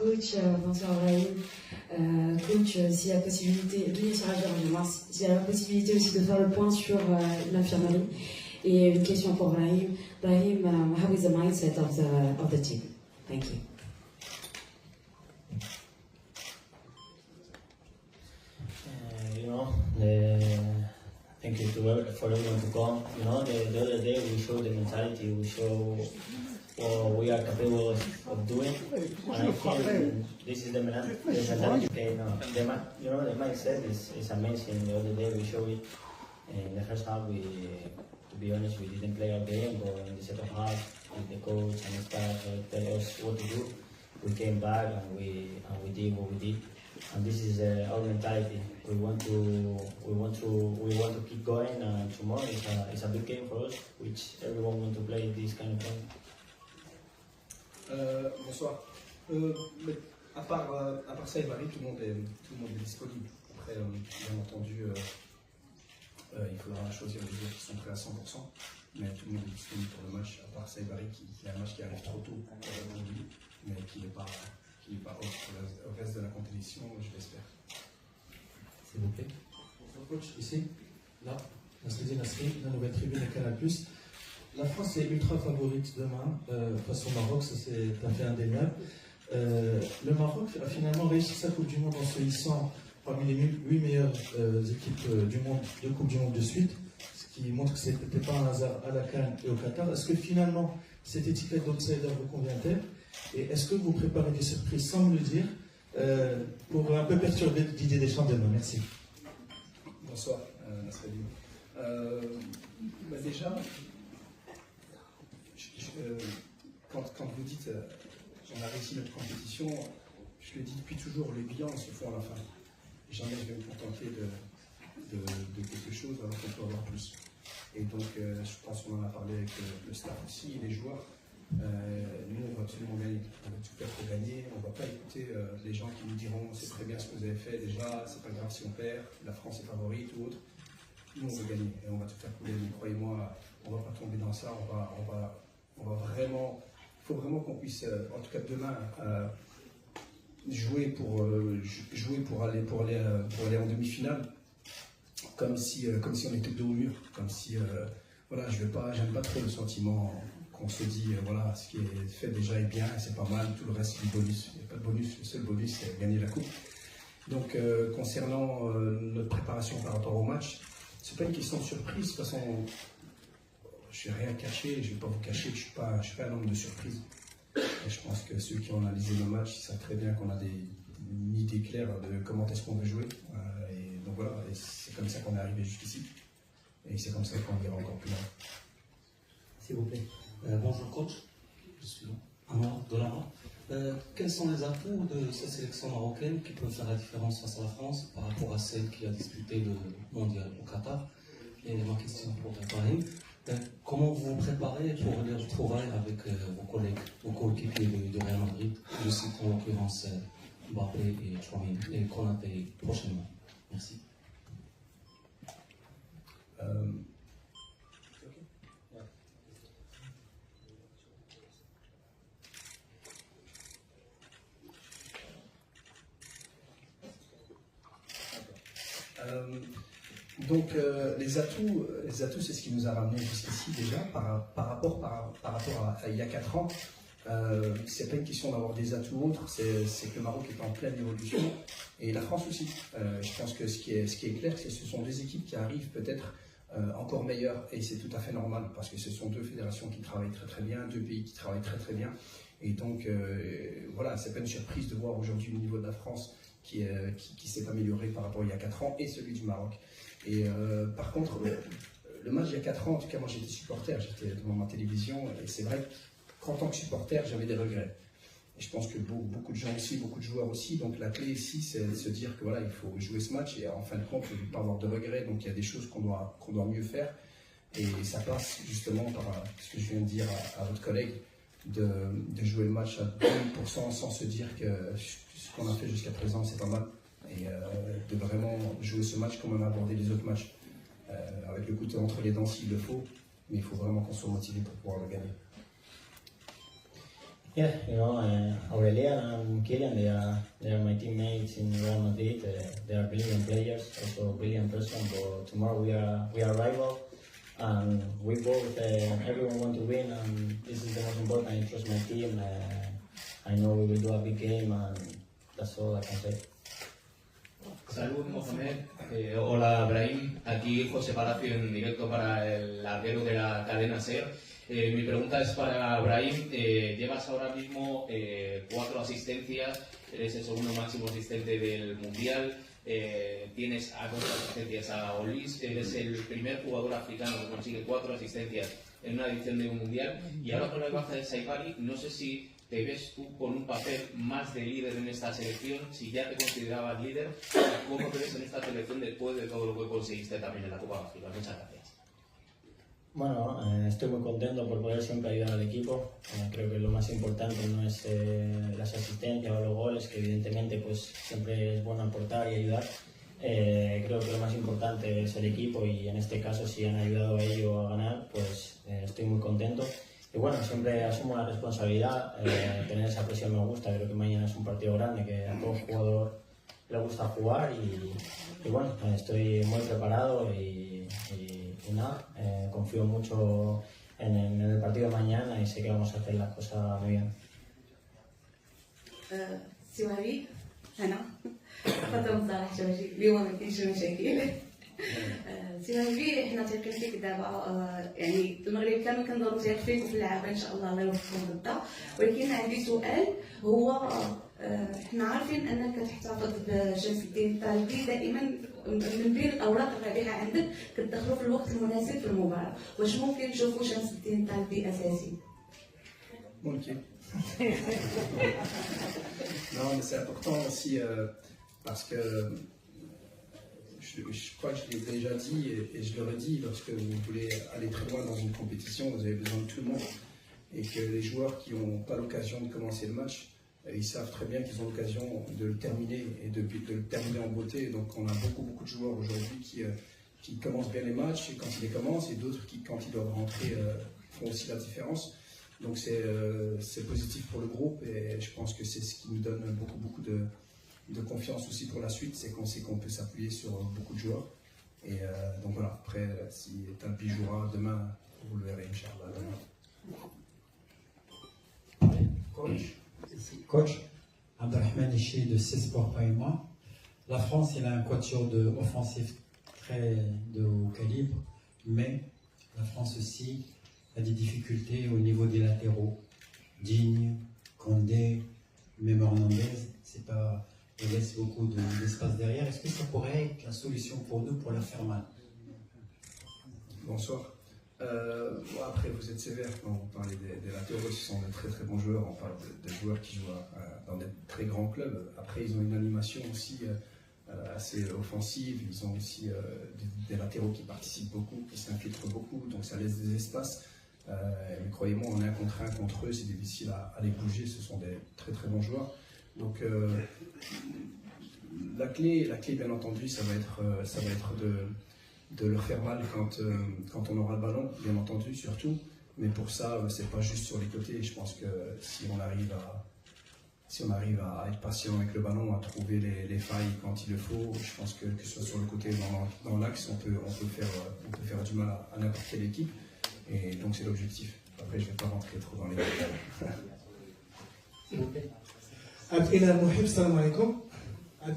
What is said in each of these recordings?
coach, bonsoir Brahim. Coach, s'il y a possibilité, s'il y a la possibilité aussi de faire le point sur l'infirmerie. Et une question pour Brahim. Brahim, how is the mindset of the team? Thank you. Thank you for everyone to come. The other day we showed the mentality, we show what we are capable of doing. And I think this is the mentality. The mindset is amazing. The other day we showed it. In the first half, to be honest, we didn't play our game, but in the second half, with the coach and the staff tell us what to do, we came back and we did what we did. And this is our mentality. We want to keep going, and tomorrow is a big game for us, which everyone wants to play this kind of game. Bonsoir. À part ça, Barry, tout le monde est disponible. Après, bien entendu, il faudra choisir les joueurs qui sont prêts à 100%, mais tout le monde est disponible pour le match. À part ça, Barry, qui a un match qui arrive trop tôt aujourd'hui, mais qui n'est pas au reste de la compétition, je l'espère. S'il vous plaît. Bonsoir coach, ici, là, Nasreddine Nasri, la nouvelle tribune de Canal+. La France est ultra favorite demain face au Maroc, ça c'est un fait indéniable. Le Maroc a finalement réussi sa Coupe du Monde en se hissant parmi les 8 meilleures équipes du monde, de Coupe du Monde de suite, ce qui montre que ce n'était pas un hasard à la CAN et au Qatar. Est-ce que finalement cette étiquette d'outsider vous convient-elle? Et est-ce que vous préparez des surprises sans me le dire pour un peu perturber Didier Deschamps demain? Merci. Bonsoir, Nasreddine. Déjà, quand vous dites on a réussi notre compétition, je le dis depuis toujours, les bilans se font à la fin. Jamais je vais me contenter de quelque chose alors qu'on peut avoir plus. Et donc, je pense qu'on en a parlé avec le staff aussi, les joueurs. Nous, on va absolument gagner. On va tout faire pour gagner. On ne va pas écouter les gens qui nous diront c'est très bien ce que vous avez fait déjà, c'est pas grave si on perd, la France est favorite ou autre. Nous, on veut gagner et on va tout faire pour gagner. Croyez-moi, on ne va pas tomber dans ça. On va vraiment. Il faut vraiment qu'on puisse, en tout cas demain, jouer pour aller en demi-finale, comme si on était dos au mur, comme si voilà, j'aime pas trop le sentiment qu'on se dit voilà, ce qui est fait déjà est bien, c'est pas mal, tout le reste c'est du bonus. Il n'y a pas de bonus, le seul bonus c'est gagner la coupe. Donc concernant notre préparation par rapport au match, c'est pas une question de surprise. De toute façon, je n'ai rien à cacher, je ne vais pas vous cacher que je ne suis pas un homme de surprise. Et je pense que ceux qui ont analysé le match savent très bien qu'on a une idée claire de comment est-ce qu'on veut jouer. Et donc voilà, et c'est comme ça qu'on est arrivé jusqu'ici. Et c'est comme ça qu'on ira encore plus loin. S'il vous plaît. Bonjour coach, je suis Amar Dolara. Quels sont les atouts de cette sélection marocaine qui peuvent faire la différence face à la France par rapport à celle qui a disputé le mondial au Qatar? Et ma question pour Ibrahim, comment vous vous préparez pour les retrouvailles avec vos collègues, vos coéquipiers de Real Madrid, je cite en l'occurrence Mbappé et Chouameni, et Konaté prochainement? Merci. Donc les atouts c'est ce qui nous a ramené jusqu'ici déjà par rapport à il y a 4 ans. C'est pas une question d'avoir des atouts autres, c'est que le Maroc est en pleine évolution et la France aussi. Je pense que ce qui est clair, c'est que ce sont des équipes qui arrivent peut-être encore meilleures et c'est tout à fait normal parce que ce sont deux fédérations qui travaillent très très bien, deux pays qui travaillent très très bien et donc voilà, c'est pas une surprise de voir aujourd'hui le niveau de la France qui s'est amélioré par rapport à il y a 4 ans et celui du Maroc. Et par contre, le match il y a 4 ans, en tout cas moi j'étais supporter, j'étais devant ma télévision et c'est vrai qu'en tant que supporter j'avais des regrets. Et je pense que beaucoup de gens aussi, beaucoup de joueurs aussi, donc la clé ici c'est de se dire que voilà, il faut jouer ce match et en fin de compte il ne faut pas avoir de regrets, donc il y a des choses qu'on doit mieux faire et ça passe justement par ce que je viens de dire à votre collègue, de jouer le match à 2000% sans se dire que ce qu'on a fait jusqu'à présent c'est pas mal et de vraiment jouer ce match comme on a abordé les autres matchs avec le couteau entre les dents s'il le faut, mais il faut vraiment qu'on soit motivé pour pouvoir le gagner. Yeah, you know, Aurelian and Kylian, they are my teammates in Real Madrid. They are brilliant players, also brilliant person. But tomorrow we are rival, and we both everyone want to win, and this is the most important. I trust my team. I know we will do a big game, and that's all I can say. Salud, Mohamed. Hola, Brahim. Aquí José Palacio en directo para el larguero de la cadena SER. Mi pregunta es para Brahim. Llevas ahora mismo 4 asistencias, eres el segundo máximo asistente del Mundial, tienes a 4 asistencias a Olis, eres el primer jugador africano que consigue 4 asistencias en una edición de un Mundial, y ahora con la baja de Saibari, no sé si te ves tú con un papel más de líder en esta selección, si ya te considerabas líder, ¿cómo te ves en esta selección después de todo lo que conseguiste también en la Copa África? Muchas gracias. Bueno, estoy muy contento por poder siempre ayudar al equipo. Creo que lo más importante no es las asistencias o los goles, que evidentemente pues siempre es bueno aportar y ayudar. Creo que lo más importante es el equipo, y en este caso si han ayudado a ello a ganar, pues estoy muy contento. Y bueno, siempre asumo la responsabilidad, tener esa presión me gusta. Creo que mañana es un partido grande que a todo jugador le gusta jugar, y bueno, estoy muy preparado y nada, confío mucho en el partido de mañana y sé que vamos a hacer las cosas muy bien. سواري أنا خاطر صراحة شوشي اليوم ما كاينش مشاكل. سواري احنا تيقين فيك دابا يعني المغرب كامل كنضربوا تيق فيك وفي اللعابة ان شاء الله الله يوفقهم غدا، ولكن عندي سؤال هو احنا عارفين انك كتحتفظ بشمس الدين الطالبي دائما من بين الاوراق الرابحه عندك كتدخلوا في الوقت المناسب في المباراه، واش ممكن نشوفوا شمس الدين الطالبي اساسي؟ ممكن. Non, mais c'est important aussi parce que je crois que je l'ai déjà dit et je le redis, lorsque vous voulez aller très loin dans une compétition, vous avez besoin de tout le monde, et que les joueurs qui n'ont pas l'occasion de commencer le match, ils savent très bien qu'ils ont l'occasion de le terminer et de le terminer en beauté. Donc on a beaucoup de joueurs aujourd'hui qui commencent bien les matchs et quand ils les commencent, et d'autres qui, quand ils doivent rentrer, font aussi la différence. Donc c'est positif pour le groupe, et je pense que c'est ce qui nous donne beaucoup de confiance aussi pour la suite, c'est qu'on sait qu'on peut s'appuyer sur beaucoup de joueurs. Et donc voilà, après si Talpi jouera demain, vous le verrez, Inch'Allah, demain. Coach, Abdelrahman Ichi de C-Sport Païmois. La France, il a un quatuor offensif très de haut calibre, mais la France aussi a des difficultés au niveau des latéraux. Digne, Condé, même Hernandez, c'est pas, il laisse beaucoup d'espace derrière. Est-ce que ça pourrait être la solution pour nous pour leur faire mal? Bonsoir. Après, vous êtes sévère quand vous parlez des latéraux, ce sont de très bons joueurs. On parle de joueurs qui jouent dans des très grands clubs. Après, ils ont une animation aussi assez offensive. Ils ont aussi des latéraux qui participent beaucoup, qui s'infiltrent beaucoup, donc ça laisse des espaces. Mais croyez-moi, on est un contre eux, c'est difficile à les bouger. Ce sont des très bons joueurs. Donc la clé, bien entendu, ça va être de leur faire mal quand on aura le ballon, bien entendu, surtout. Mais pour ça, c'est pas juste sur les côtés. Je pense que si on arrive à être patient avec le ballon, à trouver les failles quand il le faut, je pense que ce soit sur le côté ou dans l'axe, on peut faire du mal à n'importe quelle équipe. Et donc c'est l'objectif. Après, je ne vais pas rentrer trop dans les détails. إلى محب السلام عليكم.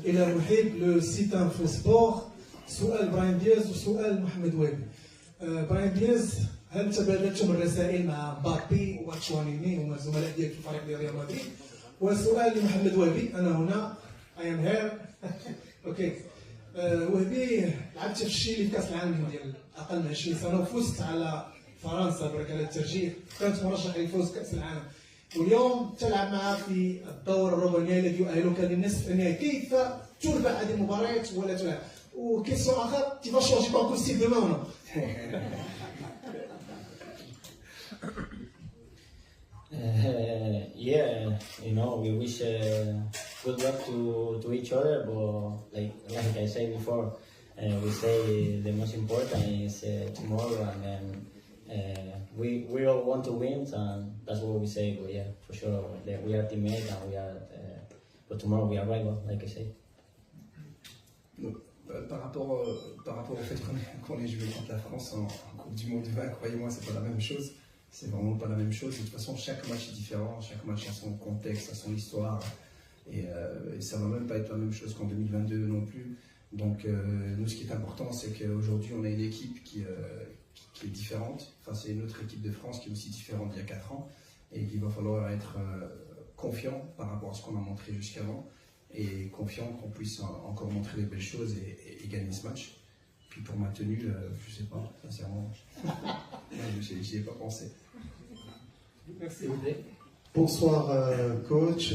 إلى محب لو سيت انفو سبور. سؤال براين دياز وسؤال محمد وابي. براين دياز، هل تبادلتم الرسائل مع مبابي وتشوانيني وما الزملاء ديالك في الفريق ديال ريال مدريد؟ وسؤال لمحمد وابي، انا هنا اي ام هير. اوكي. وابي، لعبت في الشيلي في كاس العالم ديال اقل من 20 سنه وفزت على فرنسا برك على الترجيح، كانت مرشح لفوز كاس العالم. واليوم تلعب معه في الدور الربع الذي يؤهلك للنصف النهائي، كيف تربع هذه المباريات ولا تلعب؟ وكيسيون اخر، tu vas changer ton costume demain ou non? Yeah, you know, we wish good luck to each other, but like I said before, we say the most important is tomorrow, and then we all want to win, and that's what we say. But yeah, for sure, we are teammates, and we are. But tomorrow we are rival, like I say. Par rapport au fait qu'on ait joué contre la France en Coupe du Monde 20, croyez-moi, c'est pas la même chose. C'est vraiment pas la même chose. De toute façon, chaque match est différent, chaque match a son contexte, a son histoire. Et ça va même pas être la même chose qu'en 2022 non plus. Donc, nous, ce qui est important, c'est qu'aujourd'hui, on a une équipe qui est différente. Enfin, c'est une autre équipe de France qui est aussi différente d'il y a 4 ans. Et qu'il va falloir être confiant par rapport à ce qu'on a montré jusqu'avant. Et confiant qu'on puisse encore montrer des belles choses et gagner ce match. Puis pour ma tenue, je sais pas, sincèrement, j'y ai pas pensé. Merci. Bonsoir coach,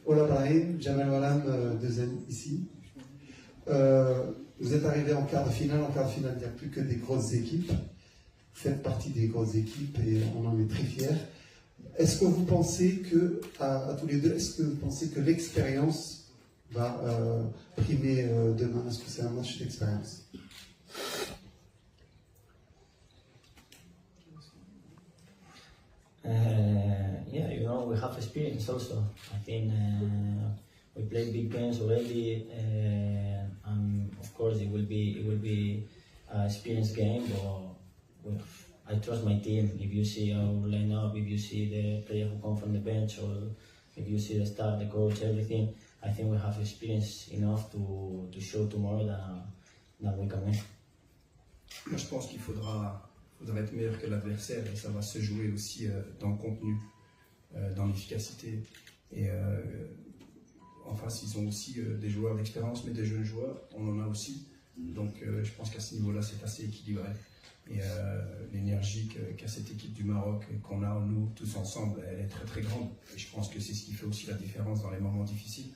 Ola Brahim, Jamal Walam de Zen ici. Vous êtes arrivé en quart de finale, il n'y a plus que des grosses équipes. Vous faites partie des grosses équipes et on en est très fiers. Est-ce que vous pensez que, à tous les deux, est-ce que vous pensez que l'expérience va primer demain? Est-ce que c'est un match d'expérience? Yeah, you know, we have experience also. I think we played big games already, and of course it will be an experience game. But I trust my team. If you see our lineup, if you see the player who come from the bench, or if you see the staff, the coach, everything, I think we have experience enough to show tomorrow that we can win. Moi, je pense qu'il faudra être meilleur que l'adversaire et ça va se jouer aussi dans le contenu, dans l'efficacité. Et en face, ils ont aussi des joueurs d'expérience, mais des jeunes joueurs, on en a aussi. Donc je pense qu'à ce niveau-là, c'est assez équilibré. Et l'énergie qu'a cette équipe du Maroc, qu'on a nous tous ensemble, elle est très très grande. Et je pense que c'est ce qui fait aussi la différence dans les moments difficiles.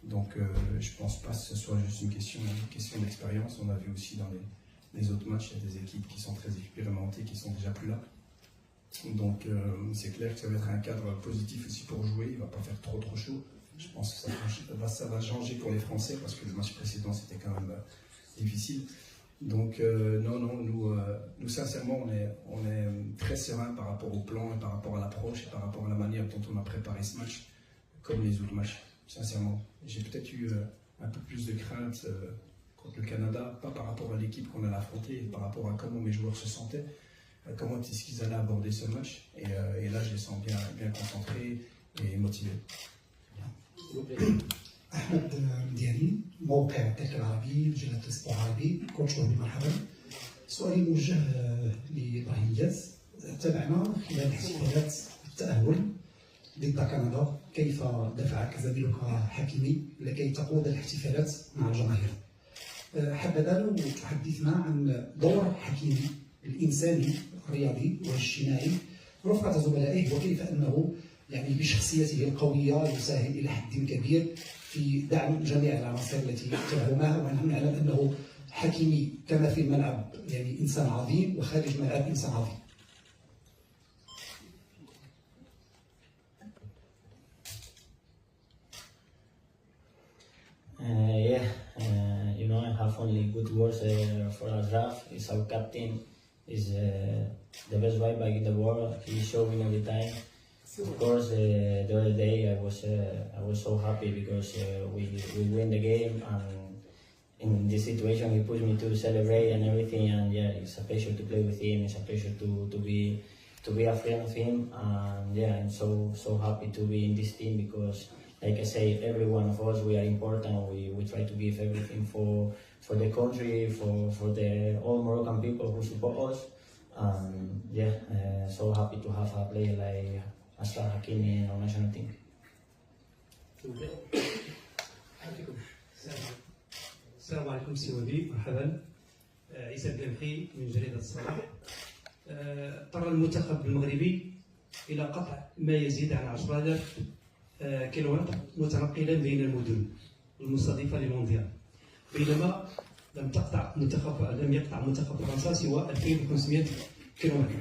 Donc je pense pas que ce soit juste une question d'expérience. On a vu aussi dans les autres matchs, il y a des équipes qui sont très expérimentées, qui sont déjà plus là. Donc c'est clair que ça va être un cadre positif aussi pour jouer. Il ne va pas faire trop chaud. Je pense que ça va changer pour les Français parce que le match précédent c'était quand même difficile. Donc nous sincèrement on est très serein par rapport au plan et par rapport à l'approche et par rapport à la manière dont on a préparé ce match, comme les autres matchs. Sincèrement, j'ai peut-être eu un peu plus de crainte contre le Canada, pas par rapport à l'équipe qu'on allait affronter, par rapport à comment mes joueurs se sentaient, comment est-ce qu'ils allaient aborder ce match. Et là, je les sens bien concentrés et motivés. أحمد مدياني موقع التلك العربي مجلة الأسبوع العربي كوتش وهبي مرحبا. سؤالي موجه لإبراهيم دياز. تابعنا خلال احتفالات التأهل ضد كندا كيف دفعك زميلك حكيمي لكي تقود الاحتفالات مع الجماهير. حبذا لو تحدثنا عن دور حكيمي الإنساني الرياضي والاجتماعي رفقة زملائه وكيف أنه يعني بشخصيته القوية يساهم إلى حد كبير في دعم جميع العناصر التي تدعو معه. ونحن نعلم أنه حكيمي كما في الملعب يعني إنسان عظيم وخارج الملعب إنسان عظيم. You know, I have only good words for Ashraf. He's our captain. He's the best right back in the world. He's showing every time. Of course, the other day I was so happy because we win the game, and in this situation he pushed me to celebrate and everything. And yeah, it's a pleasure to play with him. It's a pleasure to be a friend of him. And yeah, I'm so happy to be in this team because, like I say, every one of us, we are important. We try to give everything for the country, for the all Moroccan people who support us. And yeah, so happy to have a player like Ashraf Hakimi in our national team. السلام عليكم سي وهبي مرحبا. عيسى القمحي من جريدة الصباح. اضطر المنتخب المغربي إلى قطع ما يزيد عن 10,000 كيلومتر متنقلا بين المدن المستضيفة للمونديال، بينما لم يقطع منتخب فرنسا سوى 2500 كيلومتر.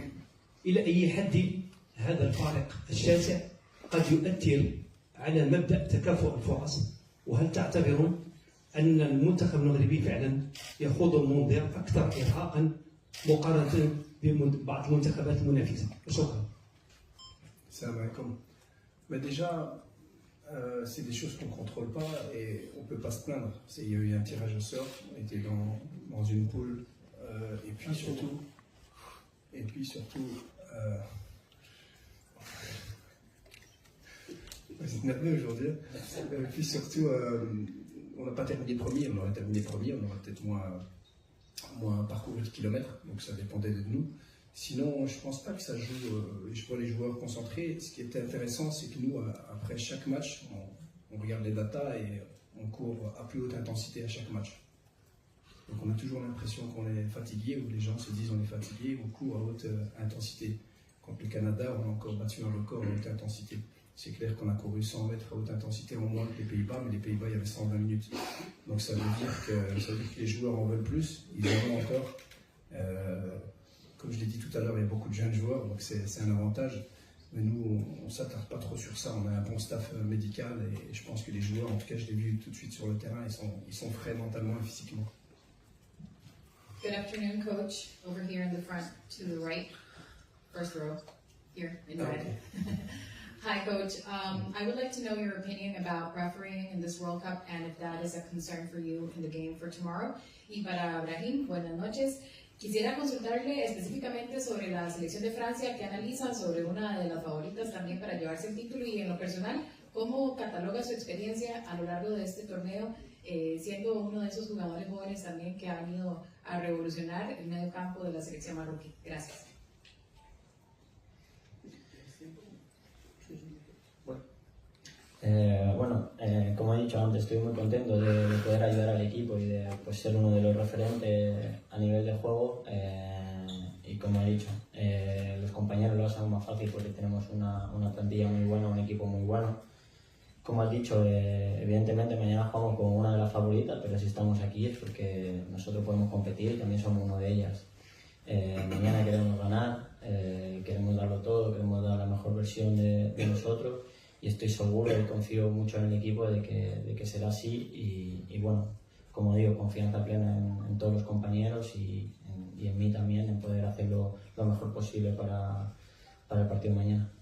إلى أي حد هذا الفارق الشاسع قد يؤثر على مبدأ تكافؤ الفرص؟ وهل تعتبرون أن المنتخب المغربي فعلا يخوض المونديال أكثر إرهاقا مقارنة ببعض المنتخبات المنافسه. شكرا. Salam alaikum. Mais déjà, c'est des choses qu'on ne contrôle pas et on ne peut pas se plaindre. Il y a eu un tirage au sort, on était dans une poule et puis surtout, c'est nerveux aujourd'hui. Et puis surtout, on n'a pas terminé premier, on aurait terminé premier, on aurait peut-être moins parcouru de kilomètres, donc ça dépendait de nous. Sinon, je ne pense pas que ça joue. Je vois les joueurs concentrés. Ce qui est intéressant, c'est que nous, après chaque match, on regarde les datas et on court à plus haute intensité à chaque match. Donc on a toujours l'impression qu'on est fatigué, ou les gens se disent on est fatigué, on court à haute intensité. Contre le Canada, on a encore battu un record à haute intensité. C'est clair qu'on a couru 100 mètres à haute intensité en moins que les Pays-Bas, mais les Pays-Bas, il y avait 120 minutes. Donc ça veut dire que les joueurs en veulent plus, ils en veulent encore. Comme je l'ai dit tout à l'heure, il y a beaucoup de jeunes joueurs, donc c'est un avantage. Mais nous, on ne s'attarde pas trop sur ça. On a un bon staff médical et je pense que les joueurs, en tout cas, je l'ai vu tout de suite sur le terrain, ils sont frais mentalement et physiquement. Good afternoon, Coach. Over here in the front to the right, first row, here in red. Hi, Coach. I would like to know your opinion about refereeing in this World Cup and if that is a concern for you in the game for tomorrow. Y para Brahim, buenas noches. Quisiera consultarle específicamente sobre la selección de Francia que analizan sobre una de las favoritas también para llevarse el título y en lo personal, ¿cómo cataloga su experiencia a lo largo de este torneo, siendo uno de esos jugadores jóvenes también que han ido a revolucionar el medio campo de la selección marroquí? Gracias. Como he dicho antes, estoy muy contento de poder ayudar al equipo y de ser uno de los referentes a nivel de juego. Y como he dicho, los compañeros lo hacen más fácil porque tenemos una plantilla muy buena, un equipo muy bueno. Como has dicho, evidentemente mañana jugamos con una de las favoritas, pero si estamos aquí es porque nosotros podemos competir y también somos uno de ellas. Mañana queremos ganar, queremos darlo todo, queremos dar la mejor versión de nosotros. Y estoy seguro y confío mucho en el equipo de que será así y bueno, como digo, confianza plena en todos los compañeros y en mí también, en poder hacerlo lo mejor posible para el partido de mañana.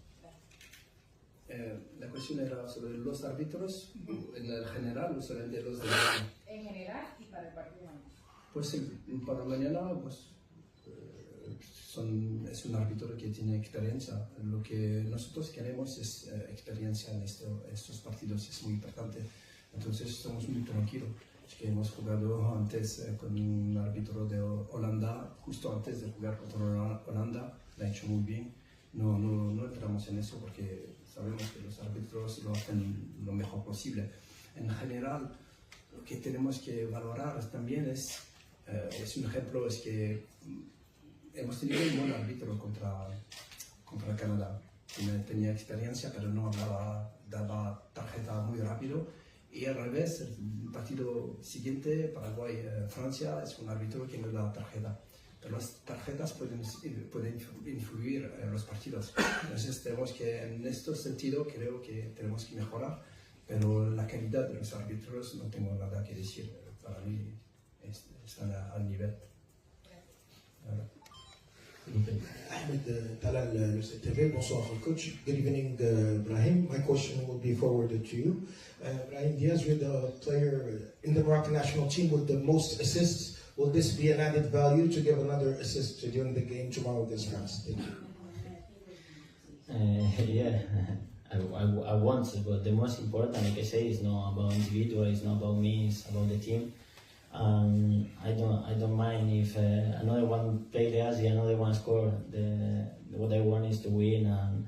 La cuestión era sobre los árbitros, en el general o solamente los de En general y para el partido de mañana. Pues para mañana, pues es un árbitro que tiene experiencia. Lo que nosotros queremos es experiencia en estos partidos, es muy importante. Entonces estamos muy tranquilos. Es que hemos jugado antes con un árbitro de Holanda, justo antes de jugar contra Holanda, lo ha hecho muy bien. No entramos en eso porque sabemos que los árbitros lo hacen lo mejor posible. En general, lo que tenemos que valorar también es un ejemplo, es que hemos tenido un buen árbitro contra Canadá. Tenía experiencia, pero no daba tarjeta muy rápido. Y al revés, el partido siguiente, Paraguay-Francia, es un árbitro que no da tarjeta. Pero las tarjetas pueden influir en los partidos. Entonces tenemos que, en este sentido, creo que tenemos que mejorar. Pero la calidad de los árbitros no tengo nada que decir. Para mí están al nivel. Ahmed Talal, TV. Bonsoir, coach. Good evening, Brahim. My question will be forwarded to you. Brahim Diaz, you're the player in the Moroccan national team with the most assists. Will this be an added value to give another assist during the game tomorrow against France? Thank you. Yeah, I want to, but the most important, like I say, is not about individual, it's not about me, it's about the team. I don't mind if another one play the Asia, another one score. What I want is to win, and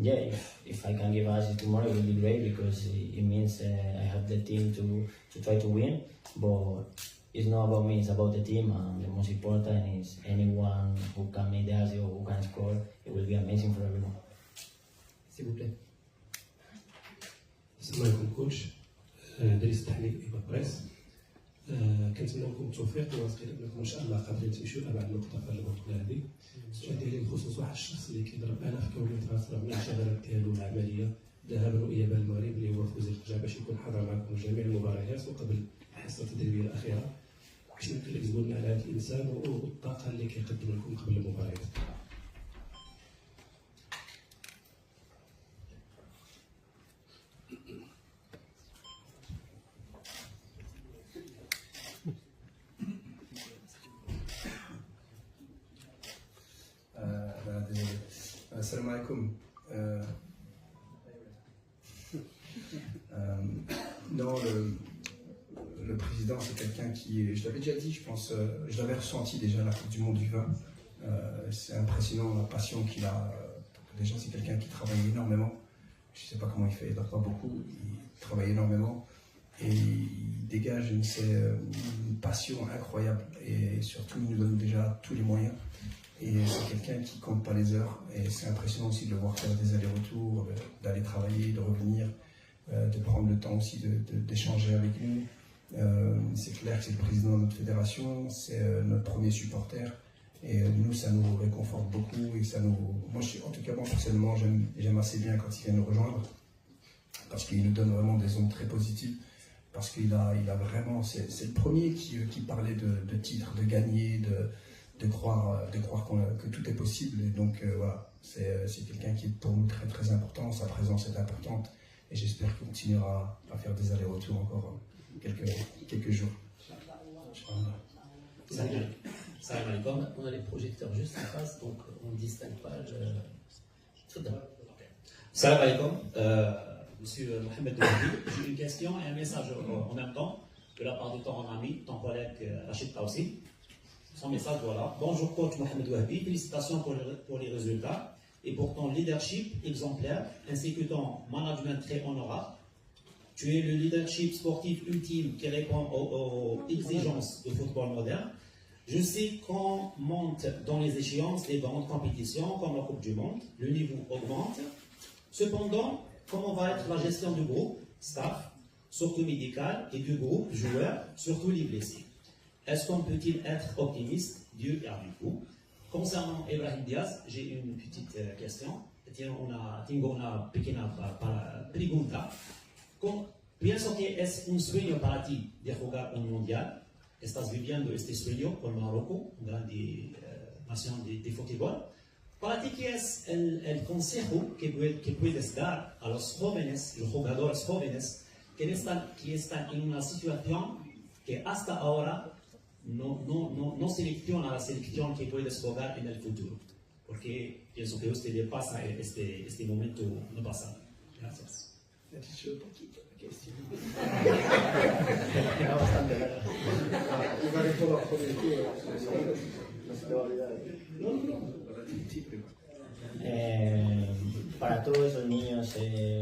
yeah, if I can give Asia tomorrow, it will be great because it means I have the team to try to win. But it's not about me; it's about the team, and the most important is anyone who can make the Asia or who can score. It will be amazing for everyone. S'il vous plaît. السلام عليكم كوتش. دريس التحليل إيبا بريس. كنتمنى لكم التوفيق ونتقابل لكم ان شاء الله قبل تمشيو لابعد نقطه في البطوله هذه. السؤال ديالي بخصوص واحد الشخص اللي كيضرب انا في كونية راسنا من الشغلات ديالو العمليه ذهابا وايابا للمغرب اللي هو فوزي القجع باش يكون حاضر معكم جميع المباريات وقبل الحصه التدريبيه الاخيره. شنو كيعجبنا على هذا الانسان والطاقه اللي كيقدم لكم قبل المباريات. Désolé. Salam alaikum. Non, le président, c'est quelqu'un qui, je l'avais déjà dit, je pense, je l'avais ressenti déjà à la Coupe du Monde du vin. C'est impressionnant la passion qu'il a. Déjà, c'est quelqu'un qui travaille énormément. Je ne sais pas comment il fait, il ne dort pas beaucoup. Il travaille énormément et il dégage une passion incroyable. Et surtout, il nous donne déjà tous les moyens. Et c'est quelqu'un qui ne compte pas les heures. Et c'est impressionnant aussi de le voir faire des allers-retours, d'aller travailler, de revenir, de prendre le temps aussi d'échanger avec nous. C'est clair que c'est le président de notre fédération, c'est notre premier supporter. Et nous, ça nous réconforte beaucoup. Et ça nous... Moi, en tout cas, moi, personnellement, j'aime assez bien quand il vient nous rejoindre. Parce qu'il nous donne vraiment des ondes très positives. Parce qu'il a vraiment... C'est le premier qui parlait de titres, de gagner, de croire que tout est possible. Et donc voilà, c'est quelqu'un qui est pour nous très très important, sa présence est importante et j'espère qu'il continuera à faire des allers-retours encore quelques jours. Salam alaikum. On a les projecteurs juste en face, donc on ne distingue pas le... Salam alaikum. Monsieur Mohamed Douabi, j'ai une question et un message en même temps de la part de ton ami, ton collègue Rachid Taoussi. Son message, voilà. Bonjour coach Mohamed Douabi, félicitations pour les résultats et pour ton leadership exemplaire ainsi que ton management très honorable. Tu es le leadership sportif ultime qui répond aux exigences du football moderne. Je sais qu'on monte dans les échéances des grandes compétitions comme la Coupe du Monde, le niveau augmente. Cependant, comment va être la gestion du groupe, staff, surtout médical, et du groupe, joueurs, surtout les blessés? Est-ce qu'on peut-il être optimiste? Dieu est avec vous. Concernant Ibrahim Diaz, j'ai une petite question. Tengo una pequeña pregunta. Pienso que es un sueño para ti de jugar un mundial. Estás viviendo este sueño con Marruecos, una grande nación de fútbol. Para ti, ¿qué es el consejo que puedes dar a los jóvenes, los jugadores jóvenes, que están en una situación que hasta ahora no selecciona la selección que puedes jugar en el futuro? Porque pienso que usted pasa este momento no pasado. Gracias. Era bastante larga. Para todos esos niños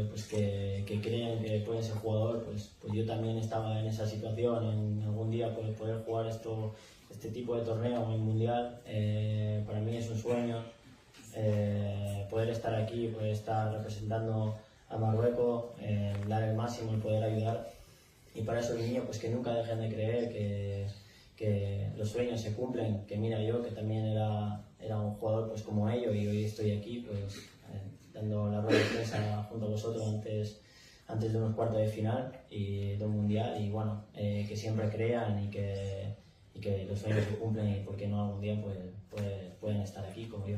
pues que creen que pueden ser jugador, pues yo también estaba en esa situación, en algún día poder jugar este tipo de torneo en el mundial. Para mí es un sueño poder estar aquí, poder estar representando a Marruecos, dar el máximo y poder ayudar. Y para esos niños pues que nunca dejen de creer que los sueños se cumplen, que mira yo que también era un jugador pues como ellos y hoy estoy aquí pues dando la rueda de prensa junto a vosotros antes de unos cuartos de final y de un mundial y bueno, que siempre crean y que los sueños se cumplen y por qué no algún día pues pueden estar aquí como yo.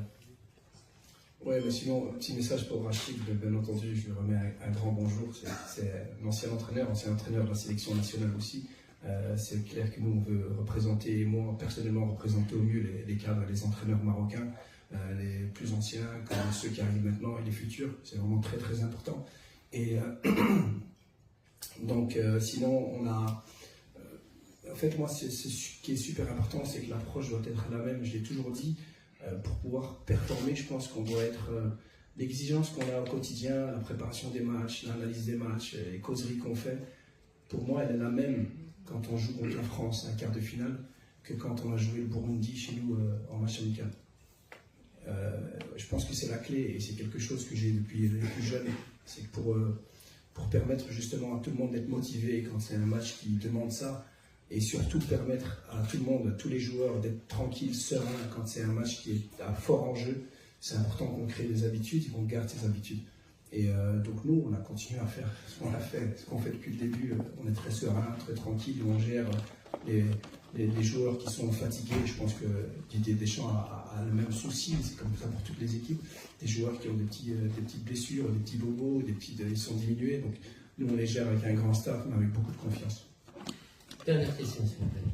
Ouais, mais sinon, un petit message pour Rachid, bien entendu, je lui remets un grand bonjour. C'est un ancien entraîneur de la sélection nationale aussi. C'est clair que nous, on veut représenter, et moi personnellement, représenter au mieux les cadres, les entraîneurs marocains, les plus anciens, comme ceux qui arrivent maintenant et les futurs. C'est vraiment très très important. Et donc, sinon, on a. En fait, moi, ce qui est super important, c'est que l'approche doit être la même. Je l'ai toujours dit. Pour pouvoir performer, je pense qu'on doit être l'exigence qu'on a au quotidien, la préparation des matchs, l'analyse des matchs, les causeries qu'on fait. Pour moi, elle est la même quand on joue contre la France un quart de finale que quand on a joué le Burundi chez nous en match amical. Je pense que c'est la clé et c'est quelque chose que j'ai depuis les plus jeunes. C'est pour permettre justement à tout le monde d'être motivé quand c'est un match qui demande ça. Et surtout permettre à tout le monde, à tous les joueurs d'être tranquilles, sereins quand c'est un match qui est à fort enjeu. C'est important qu'on crée des habitudes et qu'on garde ces habitudes. Et donc nous, on a continué à faire ce qu'on a fait, ce qu'on fait depuis le début. On est très serein, très tranquille, on gère les joueurs qui sont fatigués. Je pense que Didier Deschamps a le même souci, c'est comme ça pour toutes les équipes. Des joueurs qui ont des petites blessures, des petits bobos, ils sont diminués. Donc nous, on les gère avec un grand staff, mais avec beaucoup de confiance. Dernière question, s'il vous plaît.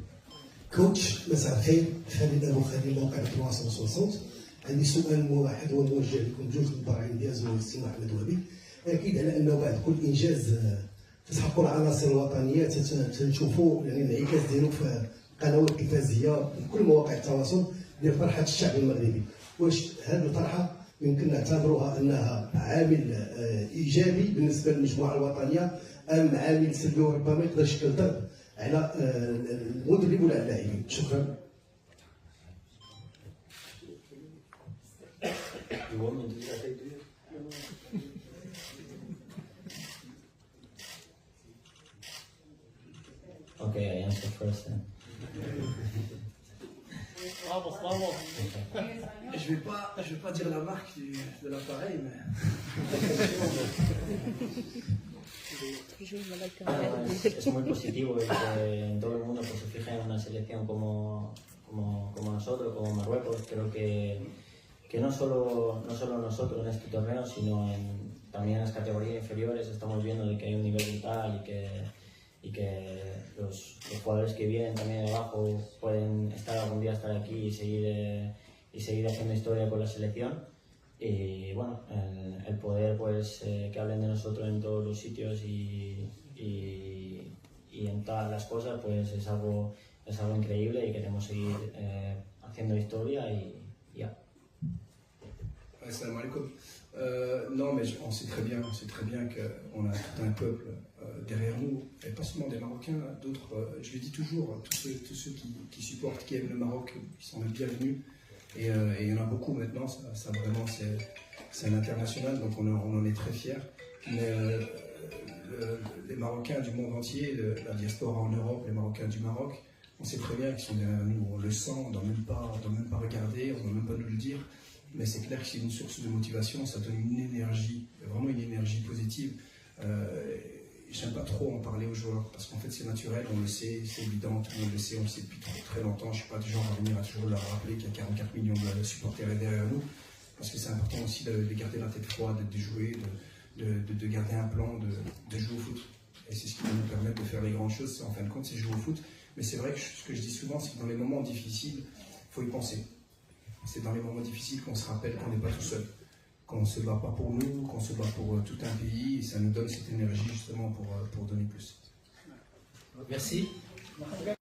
كوتش مساء الخير، خالد ابو خالد موقع 360. عندي سؤال واحد هو موجه لكم بجوج من ابراهيم دياز والسي محمد وهبي. اكيد على انه بعد كل انجاز تسحقوا العناصر الوطنيه تنشوفوا يعني الانعكاس ديالو في القنوات التلفزيونيه وكل مواقع التواصل ديال فرحه الشعب المغربي. واش هذه الفرحه يمكن نعتبروها انها عامل ايجابي بالنسبه للمجموعه الوطنيه ام عامل سلبي وربما يقدر يشكل ضرب على المدرب ولا اللاعبين؟ شكرا. Okay, I answer first then. Je vais pas dire la marque de l'appareil, mais es muy positivo el que en todo el mundo pues, se fije en una selección como nosotros, como Marruecos. Creo que no solo nosotros en este torneo, sino también en las categorías inferiores estamos viendo de que hay un nivel brutal y que los jugadores que vienen también de abajo pueden algún día estar aquí y seguir haciendo historia con la selección. Y bueno, el poder pues que hablen de nosotros en todos los sitios y en todas las cosas pues es algo increíble y queremos seguir haciendo historia y ya. Assalamu alaikum. Non, mais on sait très bien qu'on a tout un peuple derrière nous, et pas seulement des Marocains, d'autres. Je le dis toujours, tous ceux qui supportent, qui aiment le Maroc, ils sont les bienvenus. Et il y en a beaucoup maintenant. Ça vraiment, c'est un international, donc on en est très fiers. Mais les Marocains du monde entier, la diaspora en Europe, les Marocains du Maroc, on sait très bien qu'ils sont derrière nous. On le sent, on ne doit même pas regarder, on ne doit même pas nous le dire. Mais c'est clair que c'est une source de motivation, ça donne une énergie, vraiment une énergie positive. J'aime pas trop en parler aux joueurs, parce qu'en fait c'est naturel, on le sait, c'est évident, tout le monde le sait, on le sait depuis très longtemps. Je ne suis pas du genre à venir à toujours leur rappeler qu'il y a 44 millions de supporters derrière nous, parce que c'est important aussi de garder la tête froide, de jouer, de garder un plan, de jouer au foot. Et c'est ce qui va nous permettre de faire les grandes choses, en fin de compte, c'est jouer au foot. Mais c'est vrai que ce que je dis souvent, c'est que dans les moments difficiles, il faut y penser. C'est dans les moments difficiles qu'on se rappelle qu'on n'est pas tout seul, qu'on ne se bat pas pour nous, qu'on se bat pour tout un pays, et ça nous donne cette énergie justement pour donner plus. Merci.